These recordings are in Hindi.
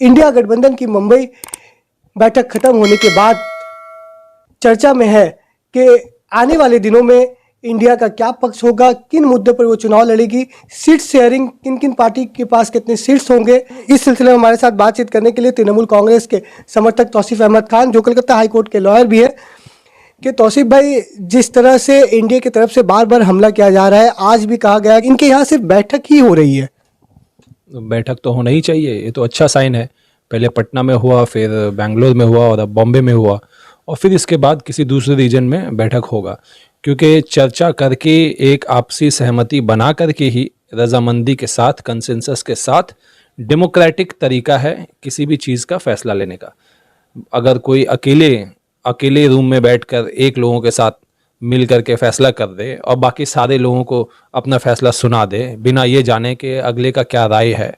इंडिया गठबंधन की मुंबई बैठक खत्म होने के बाद चर्चा में है कि आने वाले दिनों में इंडिया का क्या पक्ष होगा, किन मुद्दे पर वो चुनाव लड़ेगी, सीट शेयरिंग किन किन पार्टी के पास कितने सीट्स होंगे। इस सिलसिले में हमारे साथ बातचीत करने के लिए तृणमूल कांग्रेस के समर्थक तौसीफ अहमद खान, जो कलकत्ता हाईकोर्ट के लॉयर भी है, कि तौसीफ भाई, जिस तरह से इंडिया की तरफ से बार बार हमला किया जा रहा है, आज भी कहा गया है कि इनके यहाँ सिर्फ बैठक ही हो रही है। बैठक तो होना ही चाहिए, ये तो अच्छा साइन है। पहले पटना में हुआ, फिर बेंगलोर में हुआ और अब बॉम्बे में हुआ, और फिर इसके बाद किसी दूसरे रीजन में बैठक होगा, क्योंकि चर्चा करके एक आपसी सहमति बना करके ही रजामंदी के साथ, कंसेंसस के साथ डेमोक्रेटिक तरीका है किसी भी चीज़ का फैसला लेने का। अगर कोई अकेले रूम में बैठकर एक लोगों के साथ मिल करके फैसला कर दे और बाकी सारे लोगों को अपना फैसला सुना दे बिना ये जाने कि अगले का क्या राय है,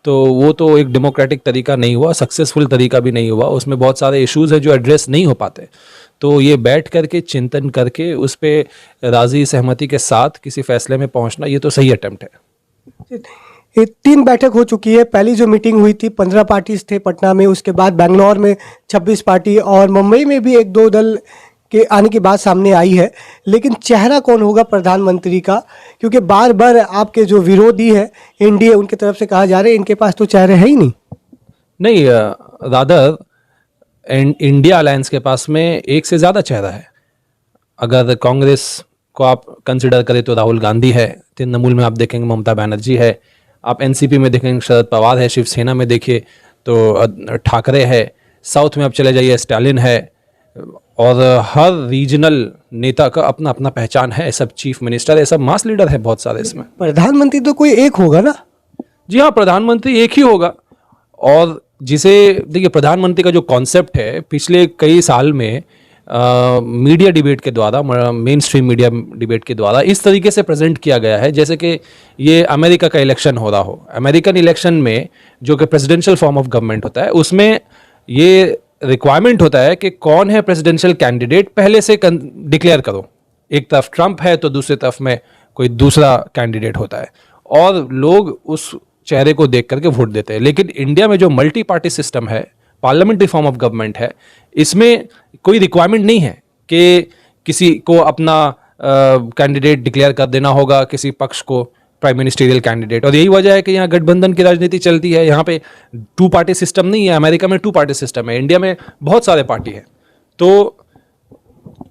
तो वो तो एक डेमोक्रेटिक तरीका नहीं हुआ, सक्सेसफुल तरीका भी नहीं हुआ। उसमें बहुत सारे इश्यूज़ हैं जो एड्रेस नहीं हो पाते। तो ये बैठ करके चिंतन करके उस पर राज़ी सहमति के साथ किसी फैसले में पहुंचना, ये तो सही अटेम्प्ट है। ये 3 बैठक हो चुकी है। पहली जो मीटिंग हुई थी 15 पार्टीज थे पटना में, उसके बाद बेंगलोर में 26 पार्टी और मुंबई में भी 1-2 दल के आने की बात सामने आई है। लेकिन चेहरा कौन होगा प्रधानमंत्री का, क्योंकि बार बार आपके जो विरोधी है एनडीए, उनकी तरफ से कहा जा रहा है इनके पास तो चेहरे है ही नहीं। रादर इंडिया अलायंस के पास में एक से ज़्यादा चेहरा है। अगर कांग्रेस को आप कंसिडर करें तो राहुल गांधी है, तृणमूल में आप देखेंगे ममता बनर्जी है, आप एनसीपी में देखेंगे शरद पवार है, शिवसेना में देखिए तो ठाकरे है, साउथ में आप चले जाइए स्टालिन है, और हर रीजनल नेता का अपना अपना पहचान है। सब चीफ मिनिस्टर है, सब मास लीडर है बहुत सारे। इसमें प्रधानमंत्री तो कोई एक होगा ना? जी हाँ, प्रधानमंत्री एक ही होगा। और जिसे देखिए, प्रधानमंत्री का जो कॉन्सेप्ट है पिछले कई साल में मीडिया डिबेट के द्वारा, मेन स्ट्रीम मीडिया डिबेट के द्वारा इस तरीके से प्रेजेंट किया गया है जैसे कि ये अमेरिका का इलेक्शन हो रहा हो। अमेरिकन इलेक्शन में जो कि प्रेसिडेंशियल फॉर्म ऑफ गवर्नमेंट होता है, उसमें ये रिक्वायरमेंट होता है कि कौन है प्रेसिडेंशियल कैंडिडेट पहले से डिक्लेयर करो। एक तरफ ट्रंप है तो दूसरी तरफ में कोई दूसरा कैंडिडेट होता है, और लोग उस चेहरे को देख करके वोट देते हैं। लेकिन इंडिया में जो मल्टी पार्टी सिस्टम है, पार्लियामेंट्री फॉर्म ऑफ गवर्नमेंट है, इसमें कोई रिक्वायरमेंट नहीं है कि किसी को अपना कैंडिडेट डिक्लेयर कर देना होगा, किसी पक्ष को प्राइम मिनिस्टरियल कैंडिडेट। और यही वजह है कि यहाँ गठबंधन की राजनीति चलती है। यहाँ पे 2 पार्टी सिस्टम नहीं है। अमेरिका में 2 पार्टी सिस्टम है, इंडिया में बहुत सारे पार्टी है। तो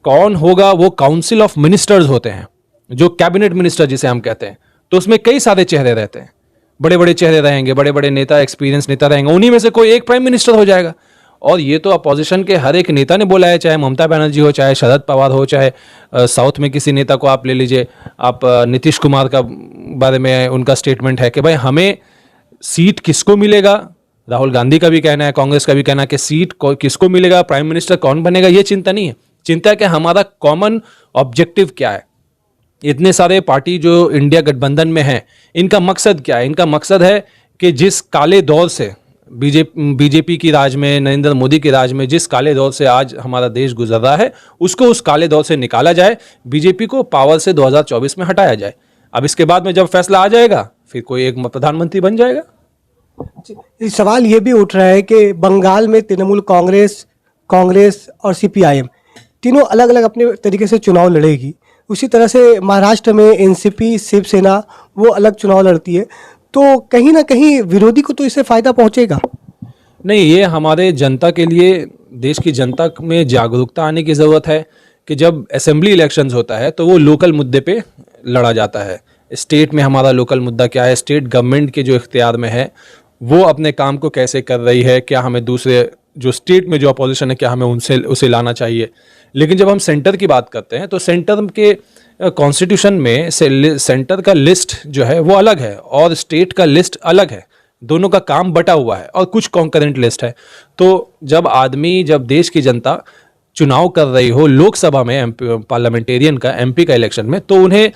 कौन होगा, वो काउंसिल ऑफ मिनिस्टर्स होते हैं, जो कैबिनेट मिनिस्टर जिसे हम कहते हैं। तो उसमें कई सारे चेहरे रहते हैं, बड़े बड़े चेहरे रहेंगे, बड़े बड़े नेता, एक्सपीरियंस नेता रहेंगे, उन्हीं में से कोई एक प्राइम मिनिस्टर हो जाएगा। और ये तो अपोजिशन के हर एक नेता ने बोला है, चाहे ममता बनर्जी हो, चाहे शरद पवार हो, चाहे साउथ में किसी नेता को आप ले लीजिए। आप नीतीश कुमार का बारे में उनका स्टेटमेंट है कि भाई हमें सीट किसको मिलेगा। राहुल गांधी का भी कहना है, कांग्रेस का भी कहना है कि सीट किसको मिलेगा, प्राइम मिनिस्टर कौन बनेगा, ये चिंता नहीं है। चिंता है कि हमारा कॉमन ऑब्जेक्टिव क्या है। इतने सारे पार्टी जो इंडिया गठबंधन में हैं, इनका मकसद क्या है? इनका मकसद है कि जिस काले दौर से बीजेपी की राज में, नरेंद्र मोदी के राज में जिस काले दौर से आज हमारा देश गुजर रहा है, उसको उस काले दौर से निकाला जाए, बीजेपी को पावर से 2024 में हटाया जाए। अब इसके बाद में जब फैसला आ जाएगा, फिर कोई एक प्रधानमंत्री बन जाएगा। सवाल ये भी उठ रहा है कि बंगाल में तृणमूल कांग्रेस और सीपीआईएम तीनों अलग अलग अपने तरीके से चुनाव लड़ेगी। उसी तरह से महाराष्ट्र में एनसीपी, शिवसेना वो अलग चुनाव लड़ती है। तो कहीं ना कहीं विरोधी को तो इससे फायदा पहुंचेगा। नहीं, ये हमारे जनता के लिए, देश की जनता में जागरूकता आने की ज़रूरत है कि जब असेंबली इलेक्शंस होता है तो वो लोकल मुद्दे पे लड़ा जाता है। स्टेट में हमारा लोकल मुद्दा क्या है, स्टेट गवर्नमेंट के जो इख्तियार में है वो अपने काम को कैसे कर रही है, क्या हमें दूसरे जो स्टेट में जो अपोजिशन है क्या हमें उसे लाना चाहिए। लेकिन जब हम सेंटर की बात करते हैं तो सेंटर के कॉन्स्टिट्यूशन में सेंटर का लिस्ट जो है वो अलग है और स्टेट का लिस्ट अलग है। दोनों का काम बटा हुआ है और कुछ कॉन्करेंट लिस्ट है। तो जब देश की जनता चुनाव कर रही हो लोकसभा में, पार्लियामेंटेरियन का, एमपी का इलेक्शन में, तो उन्हें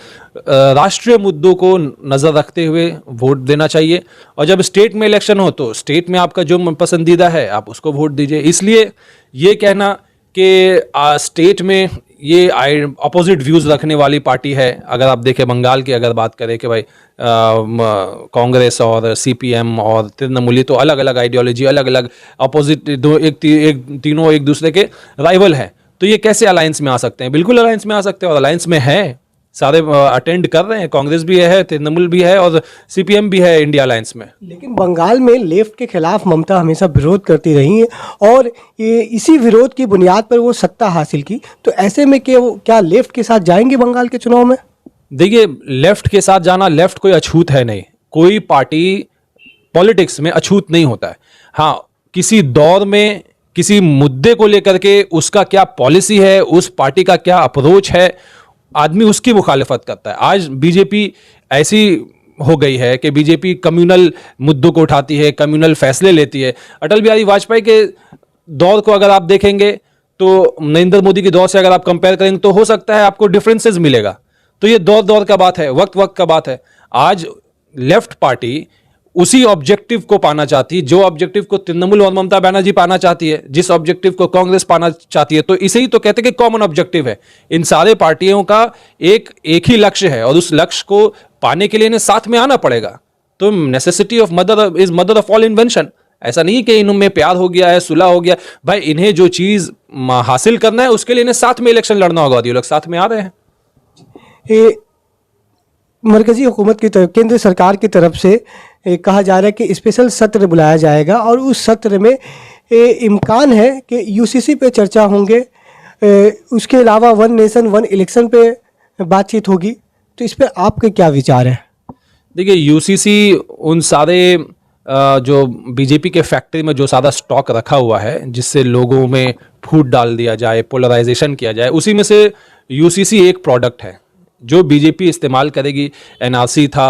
राष्ट्रीय मुद्दों को नज़र रखते हुए वोट देना चाहिए। और जब स्टेट में इलेक्शन हो तो स्टेट में आपका जो पसंदीदा है आप उसको वोट दीजिए। इसलिए ये कहना कि स्टेट में ये अपोजिट व्यूज रखने वाली पार्टी है। अगर आप देखें बंगाल की अगर बात करें कि भाई कांग्रेस और सीपीएम और तृणमूली तो अलग अलग आइडियोलॉजी, अलग अलग अपोजिट, तीनों एक दूसरे के राइवल हैं, तो ये कैसे अलायंस में आ सकते हैं? बिल्कुल अलायंस में आ सकते हैं, और अलायंस में है, सारे अटेंड कर रहे हैं, कांग्रेस भी है, तृणमूल भी है और सीपीएम भी है इंडिया अलायंस में। लेकिन बंगाल में लेफ्ट के खिलाफ ममता हमेशा विरोध करती रही है और ये इसी विरोध की बुनियाद पर वो सत्ता हासिल की, तो ऐसे में कि वो क्या लेफ्ट के साथ जाएंगे बंगाल के चुनाव में? देखिए, लेफ्ट के साथ जाना, लेफ्ट कोई अछूत है नहीं, कोई पार्टी पॉलिटिक्स में अछूत नहीं होता है। हाँ, किसी दौर में किसी मुद्दे को लेकर के उसका क्या पॉलिसी है, उस पार्टी का क्या अप्रोच है, आदमी उसकी मुखालिफत करता है। आज बीजेपी ऐसी हो गई है कि बीजेपी कम्युनल मुद्दों को उठाती है, कम्युनल फैसले लेती है। अटल बिहारी वाजपेयी के दौर को अगर आप देखेंगे तो नरेंद्र मोदी के दौर से अगर आप कंपेयर करेंगे तो हो सकता है आपको डिफरेंसेस मिलेगा। तो ये दौर दौर का बात है, वक्त वक्त का बात है। आज लेफ्ट पार्टी उसी ऑब्जेक्टिव को पाना चाहती है जो ऑब्जेक्टिव को तृणमूल और ममता बनर्जी पाना चाहती है, जिस ऑब्जेक्टिव को कांग्रेस पाना चाहती है। तो इसे ही तो कहते हैं कि कॉमन ऑब्जेक्टिव है। इन सारे पार्टियों का एक ही लक्ष्य है और उस लक्ष्य को पाने के लिए इन्हें साथ में आना पड़ेगा। तो necessity of mother is mother of all invention. ऐसा नहीं कि इनमें प्यार हो गया है, सुलह हो गया, भाई इन्हें जो चीज हासिल करना है उसके लिए इन्हें साथ में इलेक्शन लड़ना होगा, ये लोग साथ में आ रहे हैं। मरकजी हुकूमत की तरफ, केंद्र सरकार की तरफ से कहा जा रहा है कि स्पेशल सत्र बुलाया जाएगा और उस सत्र में इम्कान है कि यूसीसी पे चर्चा होंगे, उसके अलावा वन नेशन वन इलेक्शन पे बातचीत होगी। तो इस पे आपके क्या विचार हैं? देखिए, यूसीसी उन सारे जो बीजेपी के फैक्ट्री में जो सारा स्टॉक रखा हुआ है जिससे लोगों में फूट डाल दिया जाए, पोलराइजेशन किया जाए, उसी में से यूसीसी एक प्रोडक्ट है जो बीजेपी इस्तेमाल करेगी। एनआरसी था,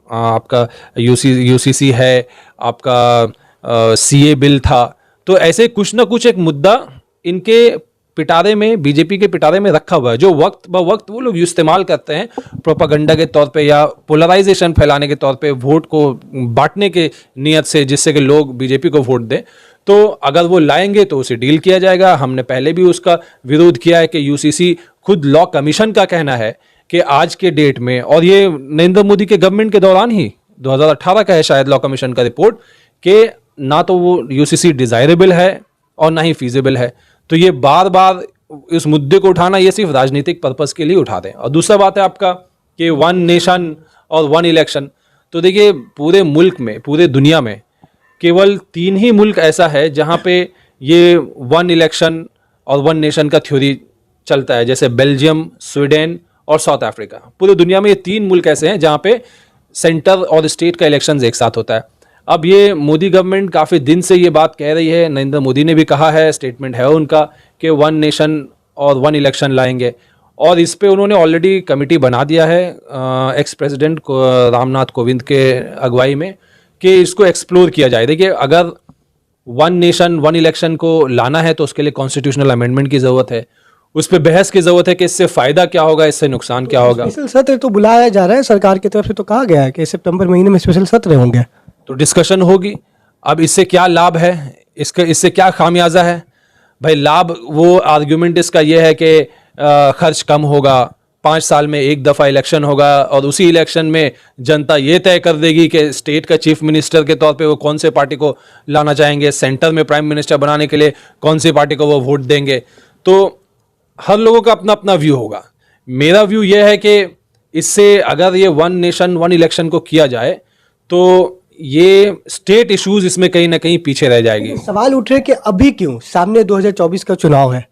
आपका यूसीसी है, आपका सीए बिल था। तो ऐसे कुछ ना कुछ एक मुद्दा इनके पिटारे में, बीजेपी के पिटारे में रखा हुआ है जो वक्त ब वक्त वो लोग इस्तेमाल करते हैं प्रोपागंडा के तौर पे या पोलराइजेशन फैलाने के तौर पे, वोट को बांटने के नियत से, जिससे कि लोग बीजेपी को वोट दें। तो अगर वो लाएंगे तो उसे डील किया जाएगा। हमने पहले भी उसका विरोध किया है कि यूसीसी, खुद लॉ कमीशन का कहना है कि आज के डेट में, और ये नरेंद्र मोदी के गवर्नमेंट के दौरान ही 2018 का है शायद लॉ कमीशन का रिपोर्ट, कि ना तो वो यूसीसी डिजायरेबल है और ना ही फीजिबल है। तो ये बार बार इस मुद्दे को उठाना, ये सिर्फ राजनीतिक पर्पस के लिए उठाते हैं। और दूसरा बात है आपका कि वन नेशन और वन इलेक्शन। तो देखिए, पूरे मुल्क में, पूरे दुनिया में केवल 3 ही मुल्क ऐसा है जहां पे ये वन इलेक्शन और वन नेशन का थ्योरी चलता है, जैसे बेल्जियम, स्वीडन और साउथ अफ्रीका। पूरी दुनिया में ये 3 मुल्क ऐसे हैं जहां पे सेंटर और स्टेट का इलेक्शन एक साथ होता है। अब ये मोदी गवर्नमेंट काफ़ी दिन से ये बात कह रही है, नरेंद्र मोदी ने भी कहा है, स्टेटमेंट है उनका कि वन नेशन और वन इलेक्शन लाएंगे, और इस पे उन्होंने ऑलरेडी कमेटी बना दिया है एक्स प्रेसिडेंट रामनाथ कोविंद के अगुवाई में कि इसको एक्सप्लोर किया जाए। देखिए, अगर वन नेशन वन इलेक्शन को लाना है तो उसके लिए कॉन्स्टिट्यूशनल अमेंडमेंट की ज़रूरत है, उस पर बहस की ज़रूरत है कि इससे फ़ायदा क्या होगा, इससे नुकसान क्या होगा। स्पेशल सत्र तो बुलाया जा रहा है, सरकार की तरफ से तो कहा गया है कि सितंबर महीने में स्पेशल सत्र होंगे, तो डिस्कशन होगी। अब इससे क्या लाभ है, इससे क्या खामियाजा है? भाई लाभ, वो आर्ग्यूमेंट इसका ये है कि खर्च कम होगा, 5 साल में एक दफ़ा इलेक्शन होगा और उसी इलेक्शन में जनता ये तय कर देगी कि स्टेट का चीफ मिनिस्टर के तौर पे वो कौन से पार्टी को लाना चाहेंगे, सेंटर में प्राइम मिनिस्टर बनाने के लिए कौन सी पार्टी को वो वोट देंगे। तो हर लोगों का अपना अपना व्यू होगा। मेरा व्यू ये है कि इससे अगर ये वन नेशन वन इलेक्शन को किया जाए तो ये स्टेट इश्यूज इसमें कहीं ना कहीं पीछे रह जाएगी। सवाल उठ रहे कि अभी क्यों, सामने 2024 का चुनाव है,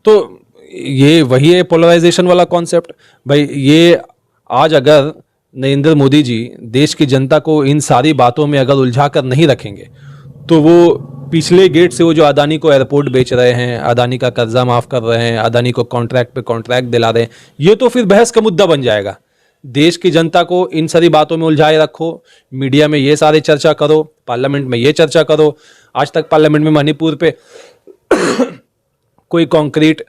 तो ये वही है पोलराइजेशन वाला कॉन्सेप्ट। भाई ये आज अगर नरेंद्र मोदी जी देश की जनता को इन सारी बातों में अगर उलझा कर नहीं रखेंगे तो वो पिछले गेट से वो जो अदानी को एयरपोर्ट बेच रहे हैं, अदानी का कर्जा माफ कर रहे हैं, अदानी को कॉन्ट्रैक्ट पे कॉन्ट्रैक्ट दिला रहे हैं, ये तो फिर बहस का मुद्दा बन जाएगा। देश की जनता को इन सारी बातों में उलझाए रखो, मीडिया में ये सारे चर्चा करो, पार्लियामेंट में ये चर्चा करो। आज तक पार्लियामेंट में मणिपुर पे कोई कॉन्क्रीट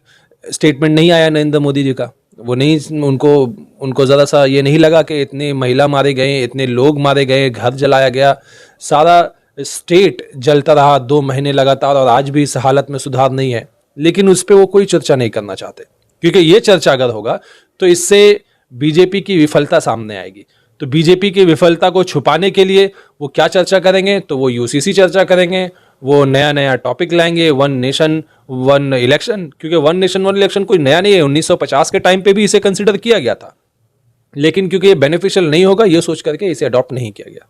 स्टेटमेंट नहीं आया नरेंद्र मोदी जी का। वो नहीं, उनको ज़रा सा ये नहीं लगा कि इतने महिला मारे गए, इतने लोग मारे गए, घर जलाया गया, सारा स्टेट जलता रहा 2 महीने लगातार और आज भी इस हालत में सुधार नहीं है, लेकिन उस पर वो कोई चर्चा नहीं करना चाहते। क्योंकि ये चर्चा अगर होगा तो इससे बीजेपी की विफलता सामने आएगी। तो बीजेपी की विफलता को छुपाने के लिए वो क्या चर्चा करेंगे, तो वो यूसीसी चर्चा करेंगे, वो नया नया टॉपिक लाएंगे, वन नेशन वन इलेक्शन, क्योंकि वन नेशन वन इलेक्शन कोई नया नहीं है, 1950 के टाइम पे भी इसे कंसिडर किया गया था, लेकिन क्योंकि ये बेनिफिशियल नहीं होगा ये सोच करके इसे अडॉप्ट नहीं किया गया।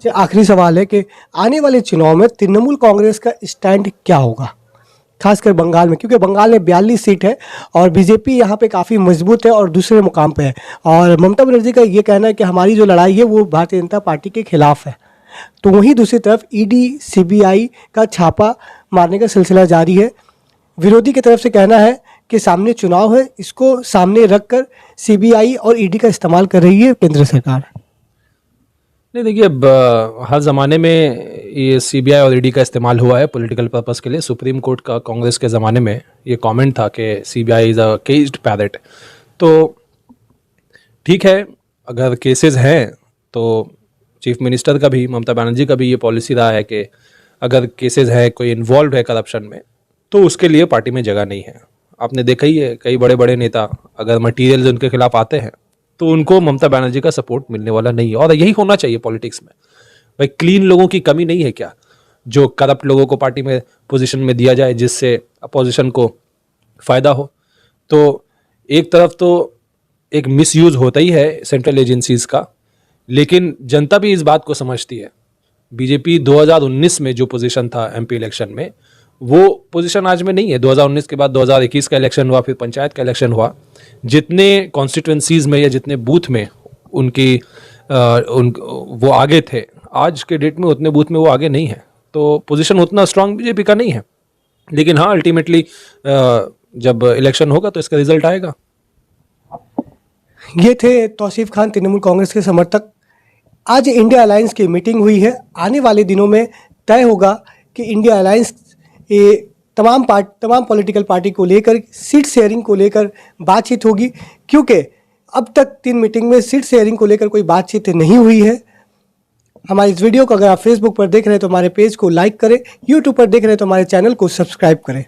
ये आखिरी सवाल है कि आने वाले चुनाव में तृणमूल कांग्रेस का स्टैंड क्या होगा, खासकर बंगाल में, क्योंकि बंगाल में 42 सीट है और बीजेपी यहाँ पे काफ़ी मजबूत है और दूसरे मुकाम पे है, और ममता बनर्जी का ये कहना है कि हमारी जो लड़ाई है वो भारतीय जनता पार्टी के खिलाफ है। तो वहीं दूसरी तरफ ईडी सीबीआई का छापा मारने का सिलसिला जारी है। विरोधी की तरफ से कहना है कि सामने चुनाव है, इसको सामने रखकर सीबीआई और ईडी का इस्तेमाल कर रही है केंद्र सरकार। नहीं देखिए, अब हर ज़माने में ये सीबीआई और ईडी का इस्तेमाल हुआ है पॉलिटिकल पर्पस के लिए। सुप्रीम कोर्ट का कांग्रेस के ज़माने में ये कमेंट था कि CBI is a caged parrot. तो ठीक है, अगर केसेस हैं तो चीफ मिनिस्टर का भी, ममता बनर्जी का भी ये पॉलिसी रहा है कि अगर केसेस है, कोई इन्वॉल्व है करप्शन में, तो उसके लिए पार्टी में जगह नहीं है। आपने देखा ही है, कई बड़े बड़े नेता अगर मटीरियल उनके खिलाफ आते हैं तो उनको ममता बनर्जी का सपोर्ट मिलने वाला नहीं है, और यही होना चाहिए पॉलिटिक्स में। भाई क्लीन लोगों की कमी नहीं है क्या, जो करप्ट लोगों को पार्टी में पोजीशन में दिया जाए जिससे अपोजिशन को फ़ायदा हो। तो एक तरफ तो एक मिसयूज़ होता ही है सेंट्रल एजेंसीज़ का, लेकिन जनता भी इस बात को समझती है। बीजेपी 2019 में जो पोजीशन था एमपी इलेक्शन में, वो पोजीशन आज में नहीं है। 2019 के बाद 2021 का इलेक्शन हुआ, फिर पंचायत का इलेक्शन हुआ। जितने कॉन्स्टिट्यूंसीज में या जितने बूथ में उनकी वो आगे थे, आज के डेट में उतने बूथ में वो आगे नहीं है। तो पोजीशन उतना स्ट्रांग बीजेपी का नहीं है, लेकिन हाँ अल्टीमेटली जब इलेक्शन होगा तो इसका रिजल्ट आएगा। ये थे तौसीफ खान, तृणमूल कांग्रेस के समर्थक। आज इंडिया अलायंस की मीटिंग हुई है। आने वाले दिनों में तय होगा कि इंडिया अलायंस तमाम पॉलिटिकल पार्टी को लेकर सीट शेयरिंग को लेकर बातचीत होगी, क्योंकि अब तक 3 मीटिंग में सीट शेयरिंग को लेकर कोई बातचीत नहीं हुई है। हमारे इस वीडियो को अगर आप फेसबुक पर देख रहे हैं तो हमारे पेज को लाइक करें, यूट्यूब पर देख रहे हैं तो हमारे चैनल को सब्सक्राइब करें।